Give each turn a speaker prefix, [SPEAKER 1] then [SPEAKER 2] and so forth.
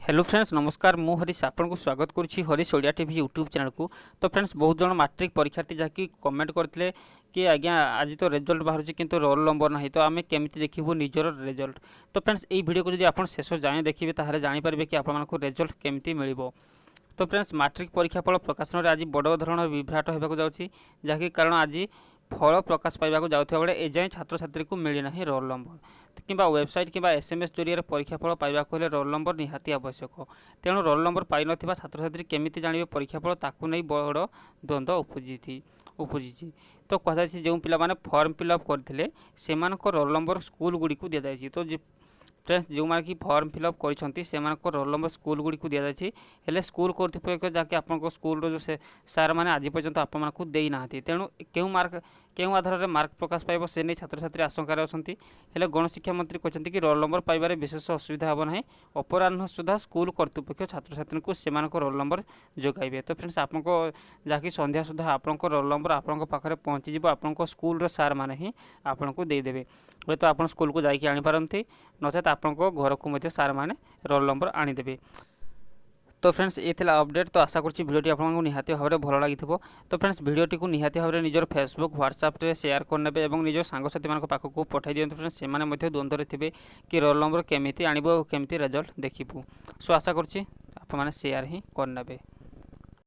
[SPEAKER 1] Hello friends नमस्कार मु हरीश आपन को स्वागत करुच्ची Harish Odia TV YouTube channel को। तो फ्रेंड्स बहुत जन मैट्रिक परीक्षार्थी जहाँकि कमेंट करते कि आज्ञा आज तो रिजल्ट बाहर किंतु रोल नंबर ना तो आम केमी देखू निजर रिजल्ट। तो फ्रेंड्स ये वीडियो को जब आप शेष जाए देखिए ताहले जानीपारे कि आपको रिजल्ट केमी मिल। तो फ्रेंड्स मैट्रिक परीक्षाफल प्रकाशन में आज बड़ धरण विभ्राट होगा जाऊँगी जहाँकि कारण आज फल प्रकाश पाइबा जाऊा बेले एजाएँ छात्र छात्री को मिलना रोल नंबर कि वेबसाइट कि एसएमएस जरिए परीक्षाफल पाइबा हेले रोल नंबर निहाती आवश्यक। तेणु रोल नंबर पाई नथिबा छात्र छात्री केमिति जानिबे परीक्षाफल ताकू नहीं बड़ द्वंद्व उपजी। तो कह जो पिला फॉर्म फिलअप करते से रोल नंबर स्कूल गुड़ी को दि जाए। तो फ्रेंड्स जो मैंने कि फॉर्म फिलअप कर रोल नंबर स्कूल गुड़ी को दि जाए हेले स्कूल कर्तृपक्ष जहाँकि आप स्कूल जो सार मैंने आज पर्यंत आपको देना। तेणु क्यों आधार में मार्क प्रकाश पाइब से नहीं छात्र छात्री आशंकार अच्छा हेले गणशिक्षा मंत्री कहते कि रोल नंबर पाइबार विशेष असुविधा हे ना अपराह सुधा स्कूल कर्तृपक्ष छात्र छात्री को से रोल नंबर जोगाइबे। तो फ्रेंड्स आपको जहाँकि संध्या सुधा आपको रोल नंबर आपंक पाखे पहुँची आपंक स्कूल सार मैंने ही आपको देदेवे। हे तो आप स्कूल को जाकि आनीपारती नचेत आपंक घर को सार मैंने रोल नंबर आनीदेवे। तो फ्रेंड्स ये अपडेट। तो आशा करुँच भिडियोटी आपको निहाती भाव में भल लगी। तो फ्रेंड्स भिडियोटी को निहाती भाव में निजर फेसबुक व्हाट्सएप रे शेयर करने और निज सांगसाथी मान पाखक पठाई दिखाँ। फ्रेंड्स से द्वंद्व थे कि रोल नंबर केमी आणव केमी रिजल्ट देखू। सो आशा करुँच आप शेयर ही करने।